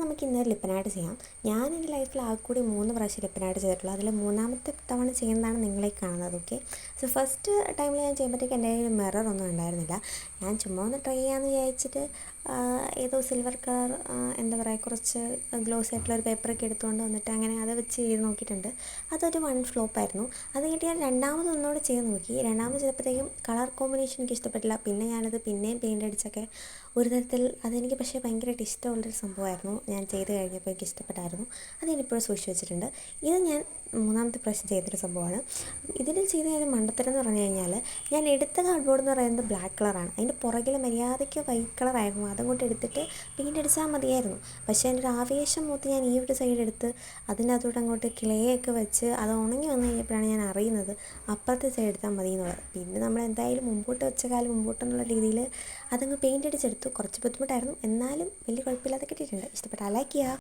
നമുക്ക് ഇന്നൊരു ലിപ്പനായിട്ട് ചെയ്യാം. ഞാൻ എൻ്റെ ലൈഫിൽ ആകെ കൂടി 3 പ്രാവശ്യം ലിപ്പനായിട്ട് ചെയ്തിട്ടുള്ളൂ. അതിൽ മൂന്നാമത്തെ തവണ ചെയ്യുന്നതാണ് നിങ്ങളീ കാണുന്നത്. ഓക്കെ, സോ ഫസ്റ്റ് ടൈമിൽ ഞാൻ ചെയ്യുമ്പോഴത്തേക്ക് എൻ്റെ കയ്യിൽ മിറർ ഒന്നും ഉണ്ടായിരുന്നില്ല. ഞാൻ ചുമ്മാ ഒന്ന് ട്രൈ ചെയ്യാമെന്ന് വിചാരിച്ചിട്ട് ഏതോ സിൽവർ കളർ എന്താ പറയുക, കുറച്ച് ഗ്ലോസ് ആയിട്ടുള്ള ഒരു പേപ്പറൊക്കെ എടുത്തുകൊണ്ട് വന്നിട്ട് അങ്ങനെ അത് വെച്ച് ചെയ്ത് നോക്കിയിട്ടുണ്ട്. അതൊരു ഫ്ലോപ്പായിരുന്നു. അത് കഴിഞ്ഞിട്ട് ഞാൻ രണ്ടാമത് ഒന്നുകൂടെ ചെയ്ത് നോക്കി. രണ്ടാമത് ചെയ്തപ്പോഴത്തേക്കും കളർ കോമ്പിനേഷൻ എനിക്ക് ഇഷ്ടപ്പെട്ടില്ല. പിന്നെ ഞാനത് പിന്നെയും പെയിൻ്റ് അടിച്ചൊക്കെ ഒരു തരത്തിൽ അതെനിക്ക് പക്ഷേ ഭയങ്കരമായിട്ട് ഇഷ്ടമുള്ളൊരു സംഭവമായിരുന്നു. ഞാൻ ചെയ്ത് കഴിഞ്ഞപ്പോൾ എനിക്ക് ഇഷ്ടപ്പെട്ടായിരുന്നു. അത് ഞാനിപ്പോഴും സൂക്ഷിച്ച് വെച്ചിട്ടുണ്ട്. ഇത് ഞാൻ മൂന്നാമത്തെ പ്രാവശ്യം ചെയ്തൊരു സംഭവമാണ്. ഇതിൽ ചെയ്ത ഒരു മണ്ടത്തരം എന്ന് പറഞ്ഞു കഴിഞ്ഞാൽ, ഞാൻ എടുത്ത കാർഡ് ബോർഡ് എന്ന് പറയുന്നത് ബ്ലാക്ക് കളറാണ്. അതിൻ്റെ പുറകിൽ മര്യാദയ്ക്ക് വൈറ്റ് കളറായിരുന്നു. അതുകൊണ്ട് എടുത്തിട്ട് പെയിൻ്റ് അടിച്ചാൽ മതിയായിരുന്നു. പക്ഷേ എൻ്റെ ഒരു ആവേശം മൂത്ത് ഞാൻ ഈ ഒരു സൈഡ് എടുത്ത് അതിനകത്തോട്ട് അങ്ങോട്ട് ക്ലേ ഒക്കെ വെച്ച് അത് ഉണങ്ങി വന്നു കഴിഞ്ഞപ്പോഴാണ് ഞാൻ അറിയുന്നത് അപ്പുറത്തെ സൈഡ് എടുത്താൽ മതി എന്നുള്ളത്. പിന്നെ നമ്മൾ എന്തായാലും മുമ്പോട്ട് വെച്ച കാലം മുമ്പോട്ടെന്നുള്ള രീതിയിൽ അതങ്ങ് പെയിൻ്റ് അടിച്ചെടുത്തു. കുറച്ച് ബുദ്ധിമുട്ടായിരുന്നു, എന്നാലും വലിയ കുഴപ്പമില്ലാതെ കിട്ടിയിട്ടുണ്ട്. ഇഷ്ടപ്പെട്ടാൽ ലൈക്ക് ചെയ്യുക.